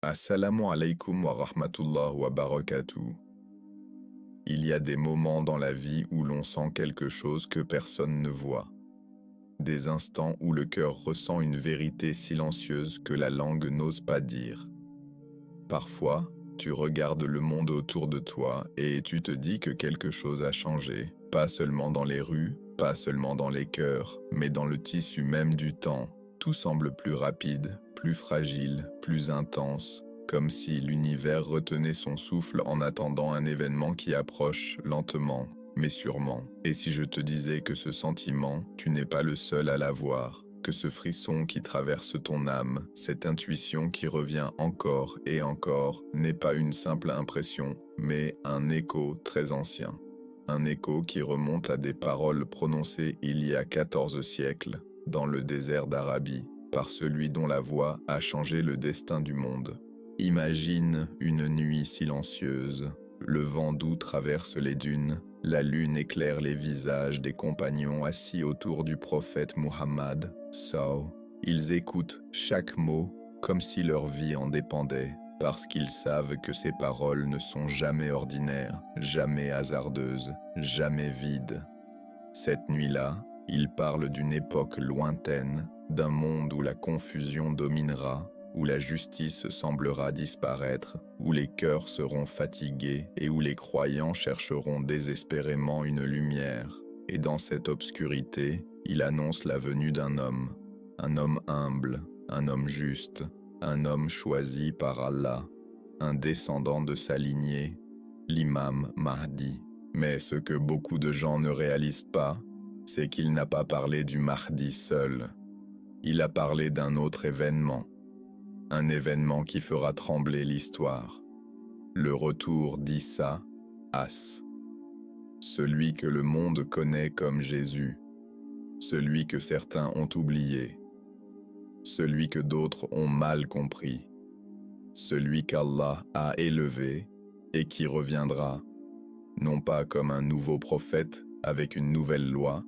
Assalamu alaikum wa rahmatullah wa barakatuh. Il y a des moments dans la vie où l'on sent quelque chose que personne ne voit. Des instants où le cœur ressent une vérité silencieuse que la langue n'ose pas dire. Parfois, tu regardes le monde autour de toi et tu te dis que quelque chose a changé, pas seulement dans les rues, pas seulement dans les cœurs, mais dans le tissu même du temps. Tout semble plus rapide, plus fragile, plus intense, comme si l'univers retenait son souffle en attendant un événement qui approche lentement, mais sûrement. Et si je te disais que ce sentiment, tu n'es pas le seul à l'avoir, que ce frisson qui traverse ton âme, cette intuition qui revient encore et encore, n'est pas une simple impression, mais un écho très ancien. Un écho qui remonte à des paroles prononcées il y a 14 siècles, dans le désert d'Arabie, par celui dont la voix a changé le destin du monde. Imagine une nuit silencieuse, le vent doux traverse les dunes, la lune éclaire les visages des compagnons assis autour du prophète Muhammad, Ils écoutent chaque mot comme si leur vie en dépendait, parce qu'ils savent que ces paroles ne sont jamais ordinaires, jamais hasardeuses, jamais vides. Cette nuit-là, ils parlent d'une époque lointaine, d'un monde où la confusion dominera, où la justice semblera disparaître, où les cœurs seront fatigués et où les croyants chercheront désespérément une lumière. Et dans cette obscurité, il annonce la venue d'un homme humble, un homme juste, un homme choisi par Allah, un descendant de sa lignée, l'imam Mahdi. Mais ce que beaucoup de gens ne réalisent pas, c'est qu'il n'a pas parlé du Mahdi seul. Il a parlé d'un autre événement. Un événement qui fera trembler l'histoire. Le retour d'Issa, As. Celui que le monde connaît comme Jésus. Celui que certains ont oublié. Celui que d'autres ont mal compris. Celui qu'Allah a élevé et qui reviendra, non pas comme un nouveau prophète avec une nouvelle loi,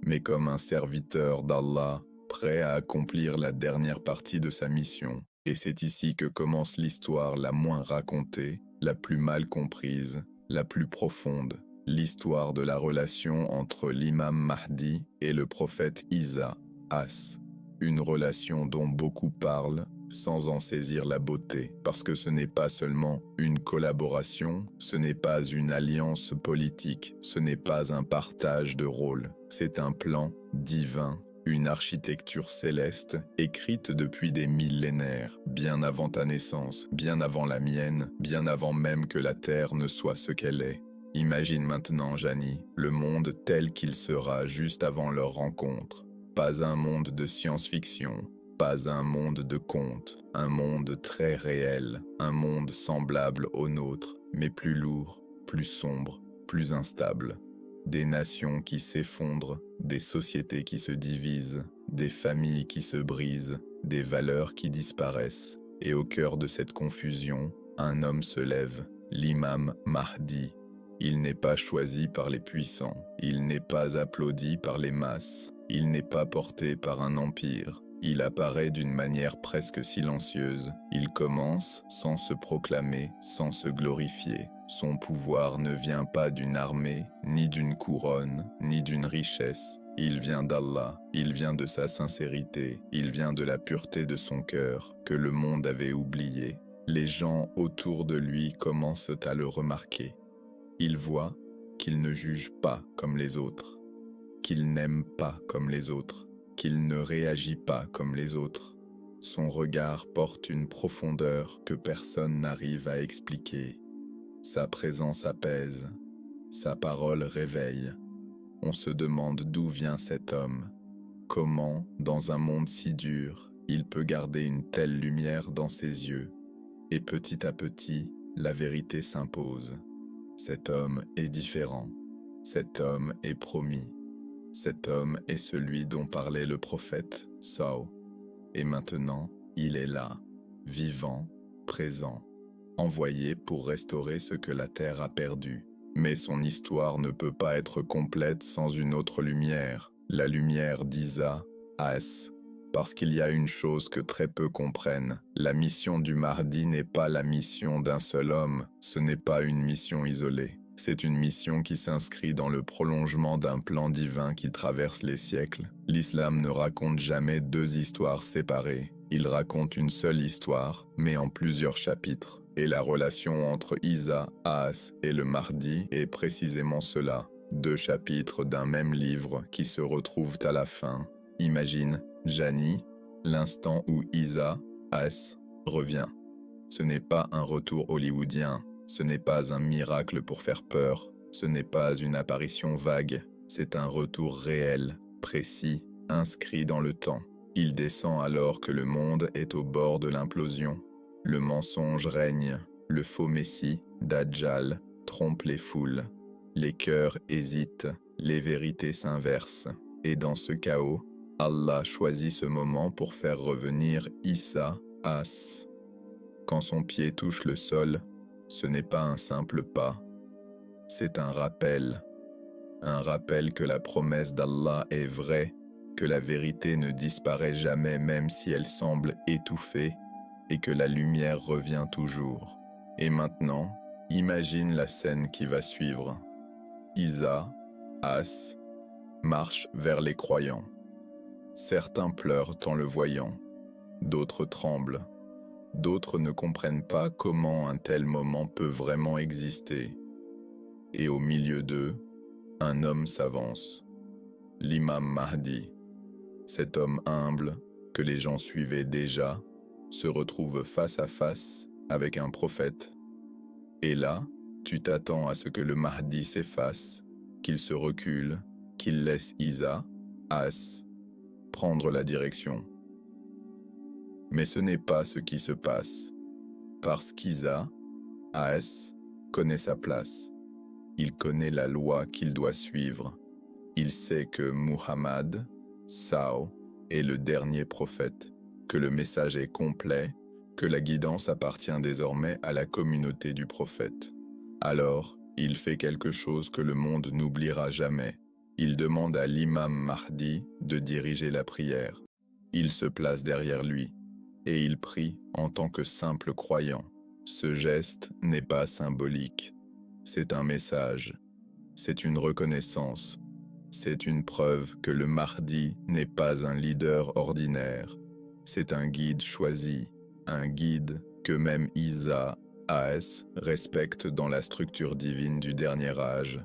mais comme un serviteur d'Allah prêt à accomplir la dernière partie de sa mission. Et c'est ici que commence l'histoire la moins racontée, la plus mal comprise, la plus profonde, l'histoire de la relation entre l'imam Mahdi et le prophète Isa, As. Une relation dont beaucoup parlent, sans en saisir la beauté, parce que ce n'est pas seulement une collaboration, ce n'est pas une alliance politique, ce n'est pas un partage de rôles, c'est un plan divin, une architecture céleste écrite depuis des millénaires, bien avant ta naissance, bien avant la mienne, bien avant même que la Terre ne soit ce qu'elle est. Imagine maintenant, Jani, le monde tel qu'il sera juste avant leur rencontre. Pas un monde de science-fiction, pas un monde de contes, un monde très réel, un monde semblable au nôtre, mais plus lourd, plus sombre, plus instable. Des nations qui s'effondrent, des sociétés qui se divisent, des familles qui se brisent, des valeurs qui disparaissent. Et au cœur de cette confusion, un homme se lève, l'imam Mahdi. Il n'est pas choisi par les puissants, il n'est pas applaudi par les masses, il n'est pas porté par un empire. Il apparaît d'une manière presque silencieuse. Il commence sans se proclamer, sans se glorifier. Son pouvoir ne vient pas d'une armée, ni d'une couronne, ni d'une richesse. Il vient d'Allah, il vient de sa sincérité, il vient de la pureté de son cœur, que le monde avait oublié. Les gens autour de lui commencent à le remarquer. Ils voient qu'il ne juge pas comme les autres, qu'il n'aime pas comme les autres, qu'il ne réagit pas comme les autres. Son regard porte une profondeur que personne n'arrive à expliquer. Sa présence apaise, sa parole réveille. On se demande d'où vient cet homme. Comment, dans un monde si dur, il peut garder une telle lumière dans ses yeux. Et petit à petit, la vérité s'impose. Cet homme est différent. Cet homme est promis. Cet homme est celui dont parlait le prophète, Et maintenant, il est là, vivant, présent, envoyé pour restaurer ce que la terre a perdu. Mais son histoire ne peut pas être complète sans une autre lumière, la lumière d'Isa, As. Parce qu'il y a une chose que très peu comprennent. La mission du Mahdi n'est pas la mission d'un seul homme, ce n'est pas une mission isolée. C'est une mission qui s'inscrit dans le prolongement d'un plan divin qui traverse les siècles. L'islam ne raconte jamais deux histoires séparées. Il raconte une seule histoire, mais en plusieurs chapitres. Et la relation entre Isa, Ahas et le Mahdi est précisément cela. Deux chapitres d'un même livre qui se retrouvent à la fin. Imagine, Jani, l'instant où Isa, Ahas, revient. Ce n'est pas un retour hollywoodien. Ce n'est pas un miracle pour faire peur, ce n'est pas une apparition vague, c'est un retour réel, précis, inscrit dans le temps. Il descend alors que le monde est au bord de l'implosion. Le mensonge règne, le faux messie, Dajjal, trompe les foules. Les cœurs hésitent, les vérités s'inversent. Et dans ce chaos, Allah choisit ce moment pour faire revenir Isa, Ahas. Quand son pied touche le sol, ce n'est pas un simple pas, c'est un rappel que la promesse d'Allah est vraie, que la vérité ne disparaît jamais même si elle semble étouffée, et que la lumière revient toujours. Et maintenant, imagine la scène qui va suivre. Isa, Ahas, marche vers les croyants. Certains pleurent en le voyant, d'autres tremblent. D'autres ne comprennent pas comment un tel moment peut vraiment exister. Et au milieu d'eux, un homme s'avance. L'imam Mahdi. Cet homme humble, que les gens suivaient déjà, se retrouve face à face avec un prophète. Et là, tu t'attends à ce que le Mahdi s'efface, qu'il se recule, qu'il laisse Isa, Ahas, prendre la direction. Mais ce n'est pas ce qui se passe, parce qu'Isa, Ahas, connaît sa place. Il connaît la loi qu'il doit suivre. Il sait que Muhammad, Sao, est le dernier prophète, que le message est complet, que la guidance appartient désormais à la communauté du prophète. Alors, il fait quelque chose que le monde n'oubliera jamais. Il demande à l'imam Mahdi de diriger la prière. Il se place derrière lui. Et il prie en tant que simple croyant. Ce geste n'est pas symbolique. C'est un message. C'est une reconnaissance. C'est une preuve que le Mahdi n'est pas un leader ordinaire. C'est un guide choisi, un guide que même Isa, Ahas respecte dans la structure divine du dernier âge.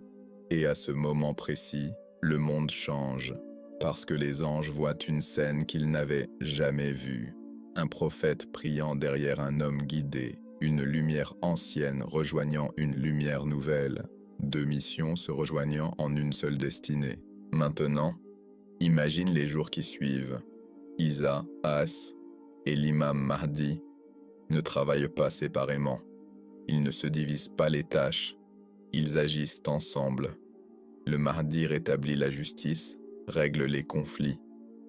Et à ce moment précis, le monde change, parce que les anges voient une scène qu'ils n'avaient jamais vue. Un prophète priant derrière un homme guidé, une lumière ancienne rejoignant une lumière nouvelle, deux missions se rejoignant en une seule destinée. Maintenant, imagine les jours qui suivent. Isa, Ahas et l'imam Mahdi ne travaillent pas séparément. Ils ne se divisent pas les tâches, ils agissent ensemble. Le Mahdi rétablit la justice, règle les conflits,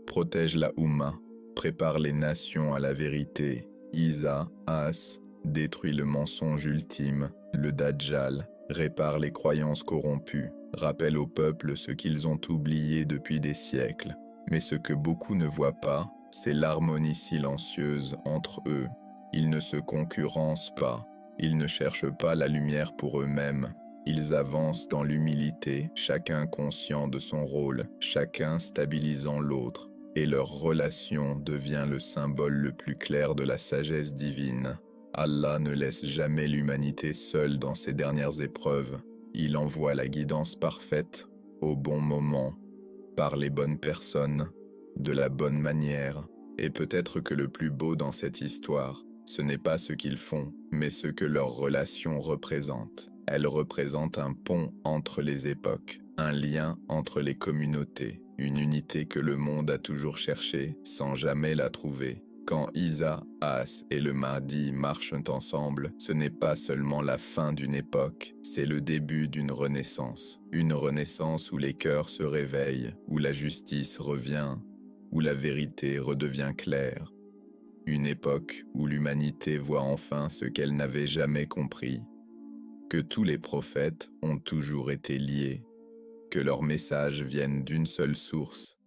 protège la Oumma, prépare les nations à la vérité. Isa, Ahas, détruit le mensonge ultime, le Dajjal, répare les croyances corrompues, rappelle au peuple ce qu'ils ont oublié depuis des siècles. Mais ce que beaucoup ne voient pas, c'est l'harmonie silencieuse entre eux. Ils ne se concurrencent pas, ils ne cherchent pas la lumière pour eux-mêmes. Ils avancent dans l'humilité, chacun conscient de son rôle, chacun stabilisant l'autre. Et leur relation devient le symbole le plus clair de la sagesse divine. Allah ne laisse jamais l'humanité seule dans ses dernières épreuves. Il envoie la guidance parfaite, au bon moment, par les bonnes personnes, de la bonne manière. Et peut-être que le plus beau dans cette histoire, ce n'est pas ce qu'ils font, mais ce que leur relation représente. Elle représente un pont entre les époques, un lien entre les communautés, une unité que le monde a toujours cherchée sans jamais la trouver. Quand Isa, Ahas et le Mahdi marchent ensemble, ce n'est pas seulement la fin d'une époque, c'est le début d'une renaissance. Une renaissance où les cœurs se réveillent, où la justice revient, où la vérité redevient claire. Une époque où l'humanité voit enfin ce qu'elle n'avait jamais compris. Que tous les prophètes ont toujours été liés, que leurs messages viennent d'une seule source,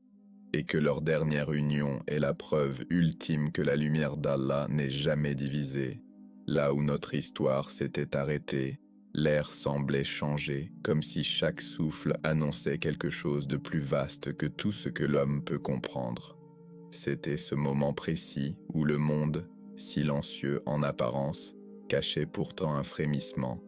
et que leur dernière union est la preuve ultime que la lumière d'Allah n'est jamais divisée. Là où notre histoire s'était arrêtée, l'air semblait changer, comme si chaque souffle annonçait quelque chose de plus vaste que tout ce que l'homme peut comprendre. C'était ce moment précis où le monde, silencieux en apparence, cachait pourtant un frémissement,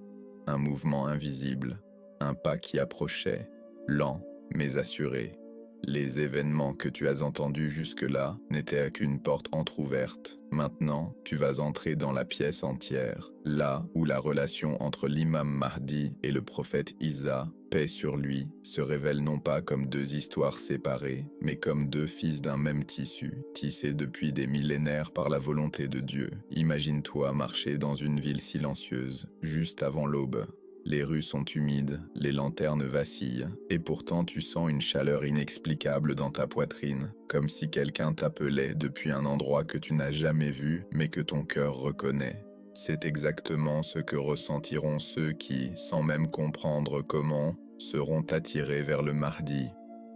un mouvement invisible, un pas qui approchait, lent mais assuré. Les événements que tu as entendus jusque-là n'étaient qu'une porte entr'ouverte. Maintenant, tu vas entrer dans la pièce entière, là où la relation entre l'imam Mahdi et le prophète Isa, paix sur lui, se révèle non pas comme deux histoires séparées, mais comme deux fils d'un même tissu, tissés depuis des millénaires par la volonté de Dieu. Imagine-toi marcher dans une ville silencieuse, juste avant l'aube. Les rues sont humides, les lanternes vacillent, et pourtant tu sens une chaleur inexplicable dans ta poitrine, comme si quelqu'un t'appelait depuis un endroit que tu n'as jamais vu, mais que ton cœur reconnaît. C'est exactement ce que ressentiront ceux qui, sans même comprendre comment, seront attirés vers le Mahdi,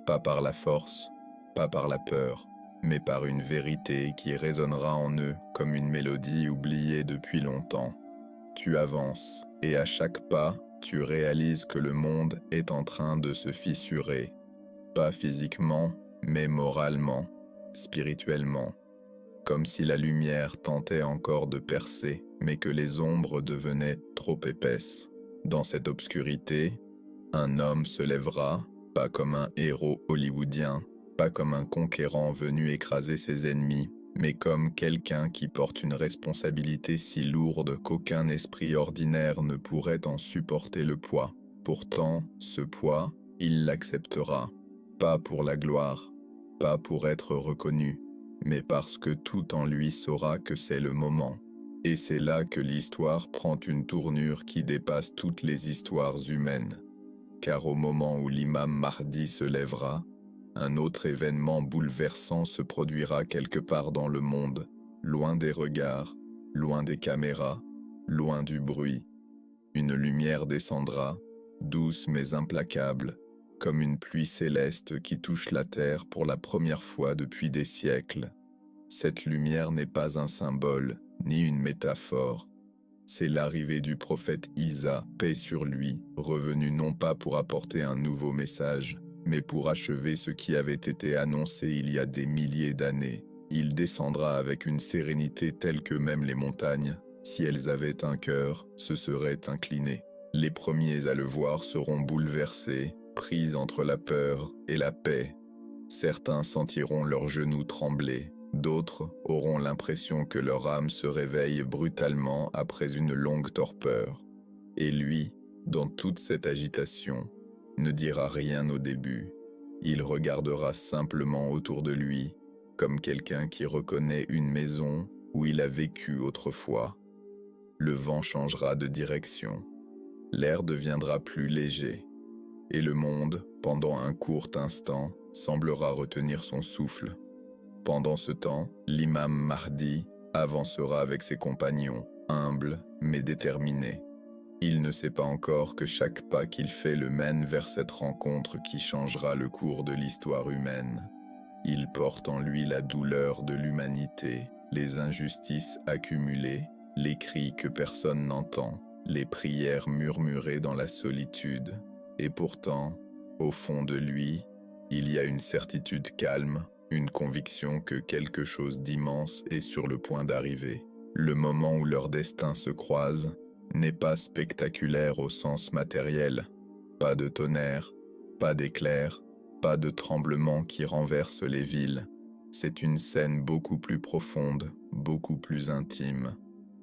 pas par la force, pas par la peur, mais par une vérité qui résonnera en eux comme une mélodie oubliée depuis longtemps. Tu avances, et à chaque pas, tu réalises que le monde est en train de se fissurer. Pas physiquement, mais moralement, spirituellement. Comme si la lumière tentait encore de percer, mais que les ombres devenaient trop épaisses. Dans cette obscurité, un homme se lèvera, pas comme un héros hollywoodien, pas comme un conquérant venu écraser ses ennemis, mais comme quelqu'un qui porte une responsabilité si lourde qu'aucun esprit ordinaire ne pourrait en supporter le poids. Pourtant, ce poids, il l'acceptera, pas pour la gloire, pas pour être reconnu, mais parce que tout en lui saura que c'est le moment. Et c'est là que l'histoire prend une tournure qui dépasse toutes les histoires humaines. Car au moment où l'imam Mahdi se lèvera, un autre événement bouleversant se produira quelque part dans le monde, loin des regards, loin des caméras, loin du bruit. Une lumière descendra, douce mais implacable, comme une pluie céleste qui touche la terre pour la première fois depuis des siècles. Cette lumière n'est pas un symbole, ni une métaphore. C'est l'arrivée du prophète Isa, paix sur lui, revenu non pas pour apporter un nouveau message, mais pour achever ce qui avait été annoncé il y a des milliers d'années. Il descendra avec une sérénité telle que même les montagnes, si elles avaient un cœur, se seraient inclinées. Les premiers à le voir seront bouleversés, pris entre la peur et la paix. Certains sentiront leurs genoux trembler, d'autres auront l'impression que leur âme se réveille brutalement après une longue torpeur. Et lui, dans toute cette agitation, ne dira rien au début. Il regardera simplement autour de lui, comme quelqu'un qui reconnaît une maison où il a vécu autrefois. Le vent changera de direction, l'air deviendra plus léger, et le monde, pendant un court instant, semblera retenir son souffle. Pendant ce temps, l'imam Mahdi avancera avec ses compagnons, humble mais déterminé. Il ne sait pas encore que chaque pas qu'il fait le mène vers cette rencontre qui changera le cours de l'histoire humaine. Il porte en lui la douleur de l'humanité, les injustices accumulées, les cris que personne n'entend, les prières murmurées dans la solitude. Et pourtant, au fond de lui, il y a une certitude calme, une conviction que quelque chose d'immense est sur le point d'arriver. Le moment où leurs destins se croisent n'est pas spectaculaire au sens matériel. Pas de tonnerre, pas d'éclair, pas de tremblement qui renverse les villes. C'est une scène beaucoup plus profonde, beaucoup plus intime.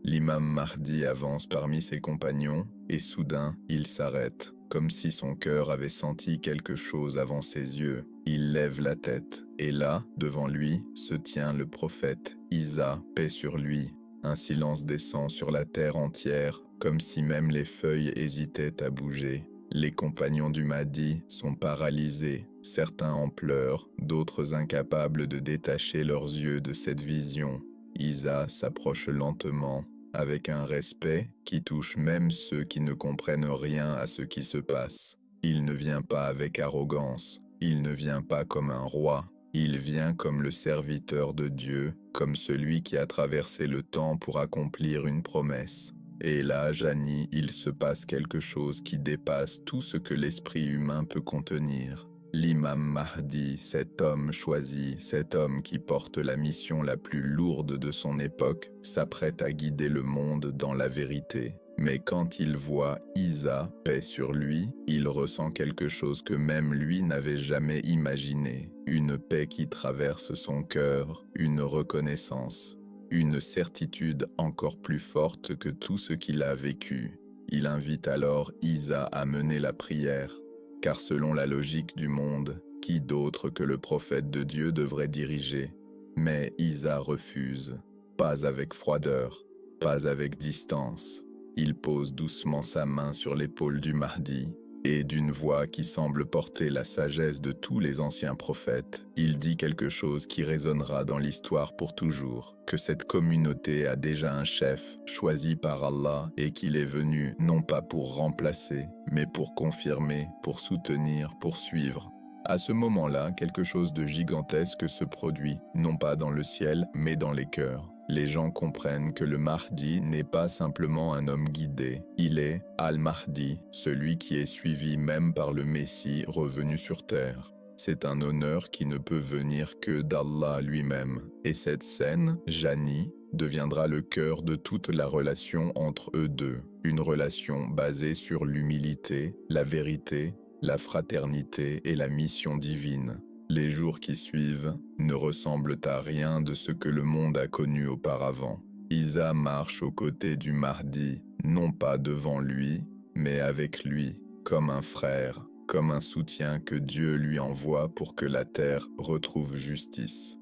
L'imam Mahdi avance parmi ses compagnons et soudain il s'arrête, comme si son cœur avait senti quelque chose avant ses yeux. Il lève la tête et là, devant lui, se tient le prophète Isa, paix sur lui. Un silence descend sur la terre entière, comme si même les feuilles hésitaient à bouger. Les compagnons du Mahdi sont paralysés, certains en pleurs, d'autres incapables de détacher leurs yeux de cette vision. Isa s'approche lentement, avec un respect qui touche même ceux qui ne comprennent rien à ce qui se passe. Il ne vient pas avec arrogance, il ne vient pas comme un roi, Il vient comme le serviteur de Dieu, comme celui qui a traversé le temps pour accomplir une promesse. Et là, Jani, il se passe quelque chose qui dépasse tout ce que l'esprit humain peut contenir. L'imam Mahdi, cet homme choisi, cet homme qui porte la mission la plus lourde de son époque, s'apprête à guider le monde dans la vérité. Mais quand il voit Isa, paix sur lui, il ressent quelque chose que même lui n'avait jamais imaginé. Une paix qui traverse son cœur, une reconnaissance, une certitude encore plus forte que tout ce qu'il a vécu. Il invite alors Isa à mener la prière, car selon la logique du monde, qui d'autre que le prophète de Dieu devrait diriger? Mais Isa refuse, pas avec froideur, pas avec distance. Il pose doucement sa main sur l'épaule du Mahdi, et d'une voix qui semble porter la sagesse de tous les anciens prophètes, il dit quelque chose qui résonnera dans l'histoire pour toujours, que cette communauté a déjà un chef, choisi par Allah, et qu'il est venu non pas pour remplacer, mais pour confirmer, pour soutenir, pour suivre. À ce moment-là, quelque chose de gigantesque se produit, non pas dans le ciel, mais dans les cœurs. Les gens comprennent que le Mahdi n'est pas simplement un homme guidé, il est Al-Mahdi, celui qui est suivi même par le Messie revenu sur terre. C'est un honneur qui ne peut venir que d'Allah lui-même. Et cette scène, Jani, deviendra le cœur de toute la relation entre eux deux. Une relation basée sur l'humilité, la vérité, la fraternité et la mission divine. Les jours qui suivent ne ressemblent à rien de ce que le monde a connu auparavant. Isa marche aux côtés du Mahdi, non pas devant lui, mais avec lui, comme un frère, comme un soutien que Dieu lui envoie pour que la terre retrouve justice.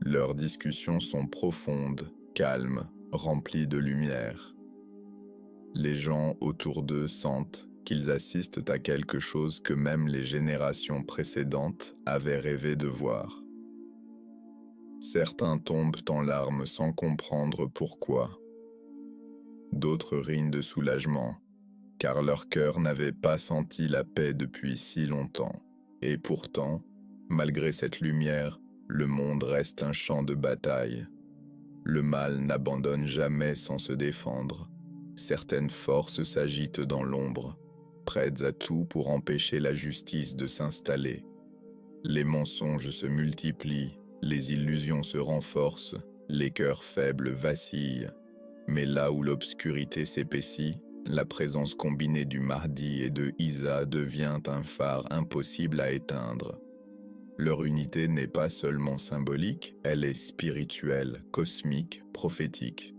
Leurs discussions sont profondes, calmes, remplies de lumière. Les gens autour d'eux sentent qu'ils assistent à quelque chose que même les générations précédentes avaient rêvé de voir. Certains tombent en larmes sans comprendre pourquoi. D'autres rient de soulagement, car leur cœur n'avait pas senti la paix depuis si longtemps. Et pourtant, malgré cette lumière, le monde reste un champ de bataille. Le mal n'abandonne jamais sans se défendre. Certaines forces s'agitent dans l'ombre, prêtes à tout pour empêcher la justice de s'installer. Les mensonges se multiplient, les illusions se renforcent, les cœurs faibles vacillent. Mais là où l'obscurité s'épaissit, la présence combinée du Mahdi et de Isa devient un phare impossible à éteindre. Leur unité n'est pas seulement symbolique, elle est spirituelle, cosmique, prophétique.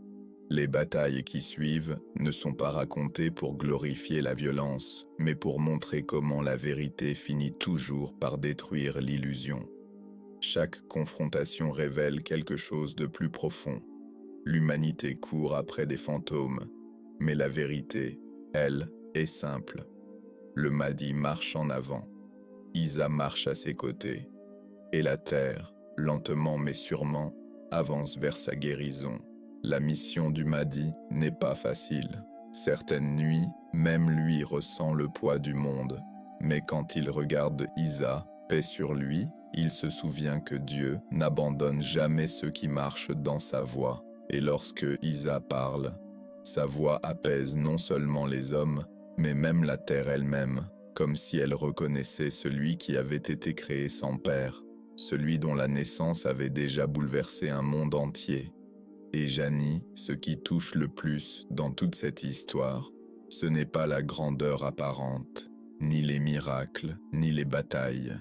Les batailles qui suivent ne sont pas racontées pour glorifier la violence, mais pour montrer comment la vérité finit toujours par détruire l'illusion. Chaque confrontation révèle quelque chose de plus profond. L'humanité court après des fantômes, mais la vérité, elle, est simple. Le Mahdi marche en avant, Isa marche à ses côtés, et la terre, lentement mais sûrement, avance vers sa guérison. La mission du Mahdi n'est pas facile. Certaines nuits, même lui ressent le poids du monde. Mais quand il regarde Isa, paix sur lui, il se souvient que Dieu n'abandonne jamais ceux qui marchent dans sa voie. Et lorsque Isa parle, sa voix apaise non seulement les hommes, mais même la terre elle-même, comme si elle reconnaissait celui qui avait été créé sans père, celui dont la naissance avait déjà bouleversé un monde entier. Et Jani, ce qui touche le plus dans toute cette histoire, ce n'est pas la grandeur apparente, ni les miracles, ni les batailles.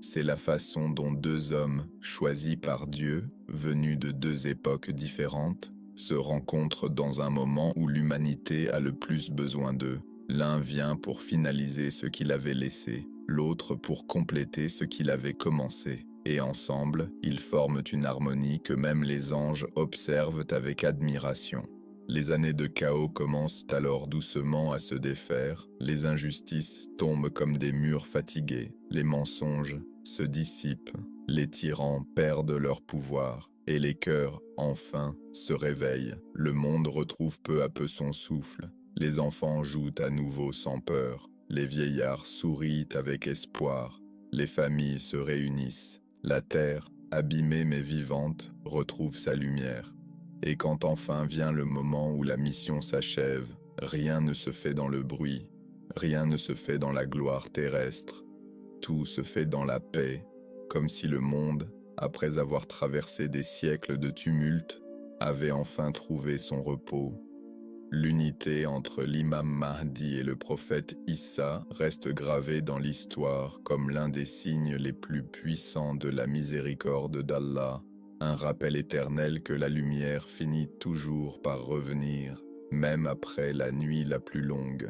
C'est la façon dont deux hommes, choisis par Dieu, venus de deux époques différentes, se rencontrent dans un moment où l'humanité a le plus besoin d'eux. L'un vient pour finaliser ce qu'il avait laissé, l'autre pour compléter ce qu'il avait commencé. Et ensemble, ils forment une harmonie que même les anges observent avec admiration. Les années de chaos commencent alors doucement à se défaire, les injustices tombent comme des murs fatigués, les mensonges se dissipent, les tyrans perdent leur pouvoir, et les cœurs, enfin, se réveillent. Le monde retrouve peu à peu son souffle, les enfants jouent à nouveau sans peur, les vieillards sourient avec espoir. les familles se réunissent, la terre, abîmée mais vivante, retrouve sa lumière. Et quand enfin vient le moment où la mission s'achève, rien ne se fait dans le bruit, rien ne se fait dans la gloire terrestre. Tout se fait dans la paix, comme si le monde, après avoir traversé des siècles de tumulte, avait enfin trouvé son repos. L'unité entre l'imam Mahdi et le prophète Issa reste gravée dans l'histoire comme l'un des signes les plus puissants de la miséricorde d'Allah, un rappel éternel que la lumière finit toujours par revenir, même après la nuit la plus longue.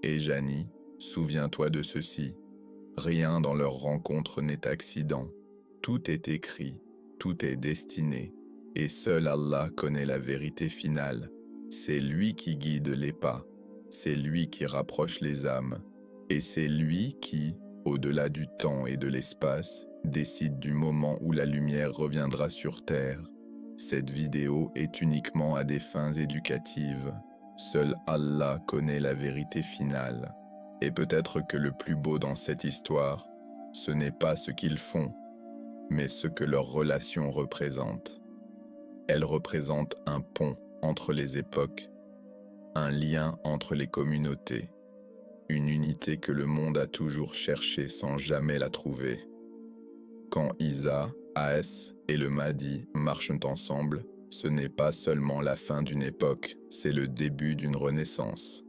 Et Jani, souviens-toi de ceci, rien dans leur rencontre n'est accident, tout est écrit, tout est destiné, et seul Allah connaît la vérité finale. C'est lui qui guide les pas, c'est lui qui rapproche les âmes, et c'est lui qui, au-delà du temps et de l'espace, décide du moment où la lumière reviendra sur Terre. Cette vidéo est uniquement à des fins éducatives. Seul Allah connaît la vérité finale. Et peut-être que le plus beau dans cette histoire, ce n'est pas ce qu'ils font, mais ce que leur relation représente. Elle représente un pont entre les époques, un lien entre les communautés, une unité que le monde a toujours cherchée sans jamais la trouver. Quand Isa, As et le Mahdi marchent ensemble, ce n'est pas seulement la fin d'une époque, c'est le début d'une renaissance.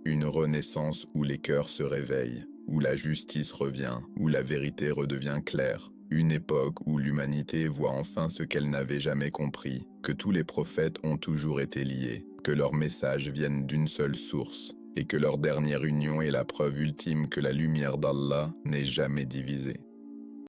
Une renaissance où les cœurs se réveillent, où la justice revient, où la vérité redevient claire. Une époque où l'humanité voit enfin ce qu'elle n'avait jamais compris, que tous les prophètes ont toujours été liés, que leurs messages viennent d'une seule source, et que leur dernière union est la preuve ultime que la lumière d'Allah n'est jamais divisée.